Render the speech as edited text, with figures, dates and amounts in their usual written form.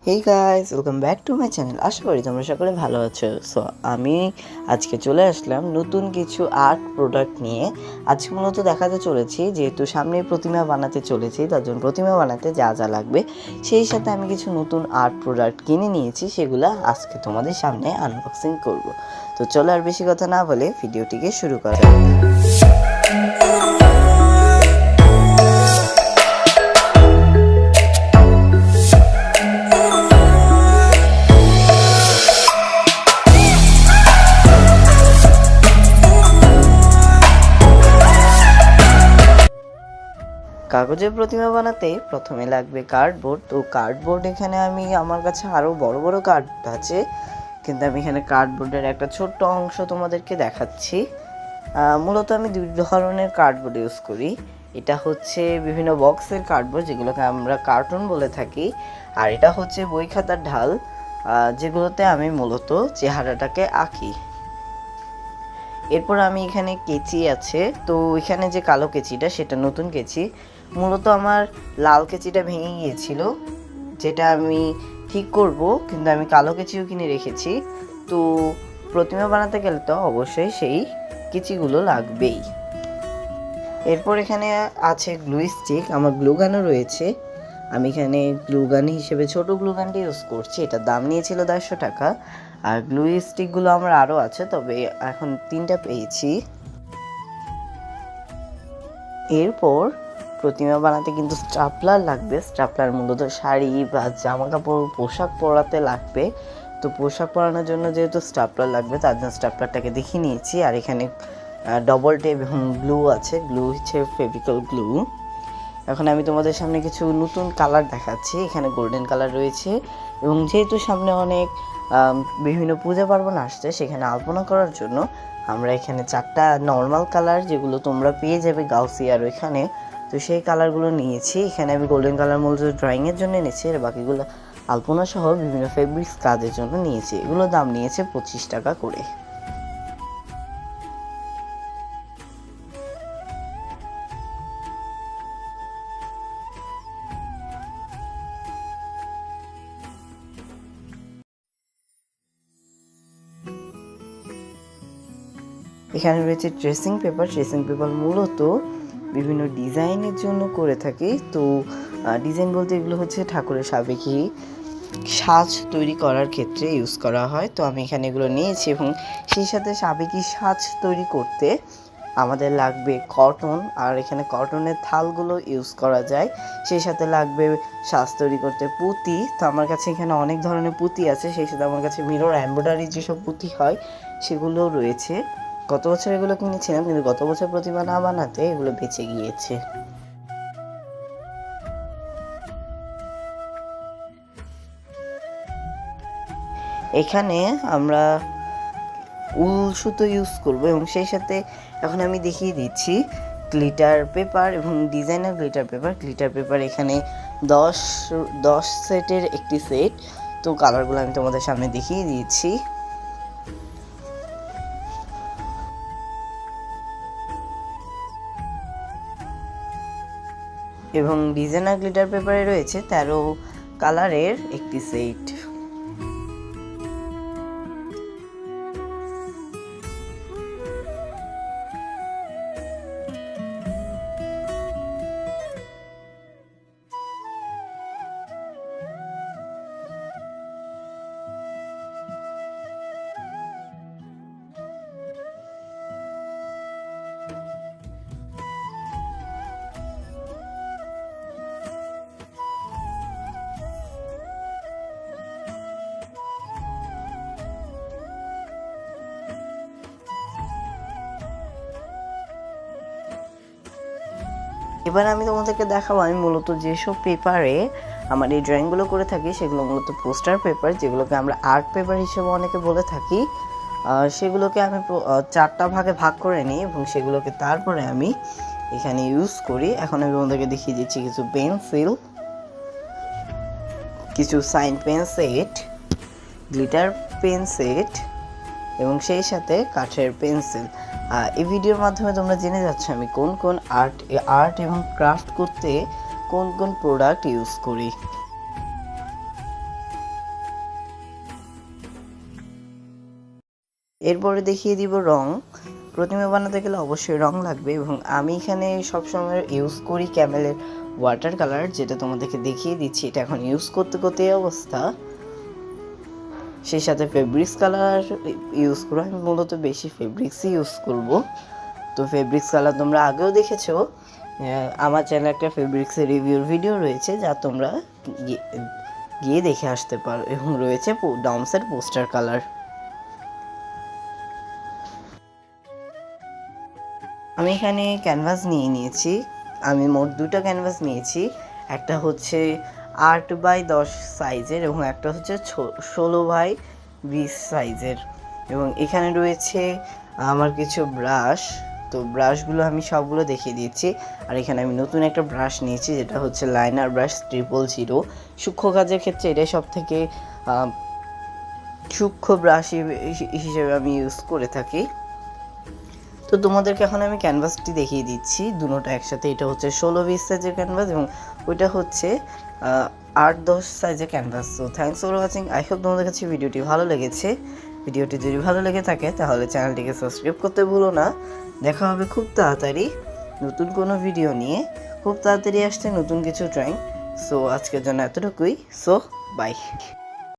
Hey guys, welcome back to my channel. আশা করি তোমরা সকলে ভালো আছো। সো আমি আজকে চলে আসলাম নতুন কিছু আর্ট প্রোডাক্ট নিয়ে। আজকে মূলত দেখাতে চলেছি, যেহেতু সামনে প্রতিমা বানাতে চলেছি, তার জন্য প্রতিমা বানাতে যা যা লাগবে সেই সাথে আমি কিছু নতুন আর্ট প্রোডাক্ট কিনে নিয়েছি, সেগুলো আজকে তোমাদের সামনে আনবক্সিং করব। তো চলো আর বেশি কথা না বলে ভিডিওটিকে শুরু করা যাক। কাগজের প্রতিমা বানাতে প্রথমে লাগবে কার্ডবোর্ড। তো কার্ডবোর্ড এখানে আমার কাছে আরও বড় বড় কার্ড আছে, কিন্তু আমি এখানে কার্ডবোর্ডের একটা ছোট্ট অংশ তোমাদেরকে দেখাচ্ছি। মূলত আমি দুই ধরনের কার্ডবোর্ড ইউজ করি। এটা হচ্ছে বিভিন্ন বক্সের কার্ডবোর্ড, যেগুলোকে আমরা কার্টুন বলে থাকি, আর এটা হচ্ছে বই খাতার ঢাল, যেগুলোতে আমি মূলত চেহারাটাকে আঁকি। এরপর আমি এখানে কেচি আছে। তো এখানে যে কালো কেচিটা, সেটা নতুন কেচি। মূলত আমার লাল কেচিটা ভেঙে গিয়েছিল, যেটা আমি ঠিক করব, কিন্তু আমি কালো কেচিও কিনে রেখেছি। তো প্রতিমা বানাতে গেলে তো অবশ্যই সেই কেচিগুলো লাগবেই। এরপর এখানে আছে গ্লু স্টিক, আমার গ্লু গানও রয়েছে। আমি এখানে গ্লু গান হিসেবে ছোট গ্লু গানটি ইউজ করছি। এটার দাম নিয়েছিল 150 টাকা। আর গ্লু স্টিকগুলো আমার আরও আছে, তবে এখন 3টা পেয়েছি। এরপর প্রতিমা বানাতে কিন্তু স্টাপলার লাগবে। স্টাপলার মূলত শাড়ি বা জামা কাপড় পোশাক পরাতে লাগবে। তো পোশাক পরানোর জন্য যেহেতু স্টাপলার লাগবে, তার জন্য স্টাপলারটাকে দেখিয়ে নিয়েছি। আর এখানে ডবল টেপ এবং গ্লু আছে। গ্লু হচ্ছে ফেভিকল গ্লু। এখন আমি তোমাদের সামনে কিছু নতুন কালার দেখাচ্ছি। এখানে গোল্ডেন কালার রয়েছে, এবং যেহেতু সামনে অনেক বিভিন্ন পূজা পার্বণ আসছে, সেখানে আলপনা করার জন্য আমরা এখানে 4টা নর্মাল কালার, যেগুলো তোমরা পেয়ে যাবে গাউসিয়ার ওইখানে, তো সেই কালারগুলো নিয়েছি। এখানে আমি গোল্ডেন কালার মূলত ড্রয়িংয়ের জন্য নিয়েছি, আর বাকিগুলো আলপনা সহ বিভিন্ন ফেব্রিক্স কাজের জন্য নিয়েছি। এগুলোর দাম নিয়েছে 25 টাকা করে। এখানে রয়েছে ট্রেসিং পেপার। ট্রেসিং পেপার মূলত বিভিন্ন ডিজাইনের জন্য করে থাকি। তো ডিজাইন বলতে এগুলো হচ্ছে ঠাকুরের সাবেকি সাজ তৈরি করার ক্ষেত্রে ইউজ করা হয়। তো আমি এখানে এগুলো নিয়েছি, এবং সেই সাথে সাবেকি সাজ তৈরি করতে আমাদের লাগবে কটন, আর এখানে কটনের থালগুলো ইউজ করা যায়। সেই সাথে লাগবে সাজ তৈরি করতে পুঁতি। তো আমার কাছে এখানে অনেক ধরনের পুঁতি আছে। সেই সাথে আমার কাছে মিরর এমব্রয়ডারি যেসব পুঁতি হয় সেগুলোও রয়েছে। গত বছর এগুলো কিনেছিলাম, কিন্তু গত বছর প্রতিমা না বানাতে এগুলো বেঁচে গিয়েছে। এখানে আমরা উল সুতো ইউজ করব, এবং সেই সাথে এখন আমি দেখিয়ে দিচ্ছি গ্লিটার পেপার এবং designer glitter paper. Glitter paper এখানে 10 সেটের একটি সেট। তো কালারগুলো আমি তোমাদের সামনে দেখিয়ে দিয়েছি। এবং ডিজাইনার গ্লিটার পেপারে রয়েছে 13 কালারের একটি সেট। এবার আমি তোমাদেরকে দেখাবো আমি মূলত যেসব পেপারে আমার এই ড্রয়িংগুলো করে থাকি, সেগুলো মূলত পোস্টার পেপার, যেগুলোকে আমরা আর্ট পেপার হিসেবে অনেকে বলে থাকি। সেগুলোকে আমি 4টা ভাগে ভাগ করে নিই, এবং সেগুলোকে তারপরে আমি এখানে ইউজ করি। এখন আমি তোমাদেরকে দেখিয়ে দিচ্ছি কিছু পেন্সিল, কিছু sign pen set, glitter pen set, এবং সেই সাথে কাঠের পেন্সিল। এই ভিডিওর মাধ্যমে তোমরা জেনে যাচ্ছ আমি কোন কোন আর্ট এবং ক্রাফট করতে কোন কোন প্রোডাক্ট ইউজ করি। এরপরে দেখিয়ে দিব রং। প্রতিমা বানাতে গেলে অবশ্যই রং লাগবে এবং আমি এখানে সবসময় ইউজ করি ক্যামেলের ওয়াটার কালার, যেটা তোমাদেরকে দেখিয়ে দিচ্ছি। এটা এখন ইউজ করতে করতে এই অবস্থা। সেই সাথে ফেব্রিক্স কালার ইউজ করবো, আমি মূলত বেশি ফেব্রিক্সই ইউজ করব। তো ফেব্রিক্স কালার তোমরা আগেও দেখেছো, আমার চ্যানেলে একটা ফেব্রিক্সের রিভিউর ভিডিও রয়েছে, যা তোমরা গিয়ে দেখে আসতে পারো। এবং রয়েছে ডমসের পোস্টার কালার। আমি এখানে ক্যানভাস নিয়ে নিয়েছি। আমি মোট 2টা ক্যানভাস নিয়েছি। একটা হচ্ছে 8x10 সাইজের এবং একটা হচ্ছে 16x20 সাইজের। এবং এখানে রয়েছে আমার কিছু ব্রাশ। তো ব্রাশগুলো আমি সবগুলো দেখিয়ে দিচ্ছি। আর এখানে আমি নতুন একটা ব্রাশ নিয়েছি, যেটা হচ্ছে লাইনার ব্রাশ 000। সূক্ষ্ম কাজের ক্ষেত্রে এটাই সব থেকে সূক্ষ্ম ব্রাশ হিসেবে আমি ইউজ করে থাকি। তো তোমাদেরকে এখন আমি ক্যানভাসটি দেখিয়ে দিচ্ছি দুটোটা একসাথে। এটা হচ্ছে 16-20 সাইজের ক্যানভাস এবং ওইটা হচ্ছে 8-10 সাইজের ক্যানভাস। তো thanks for watching. I hope তোমাদের কাছে ভিডিওটি ভালো লেগেছে। ভিডিওটি যদি ভালো লেগে থাকে তাহলে চ্যানেলটিকে সাবস্ক্রাইব করতে ভুলো না। দেখা হবে খুব তাড়াতাড়ি নতুন কোনো ভিডিও নিয়ে। খুব তাড়াতাড়ি আসছে নতুন কিছু ড্রয়িং। সো আজকের জন্য এতটুকুই। So by.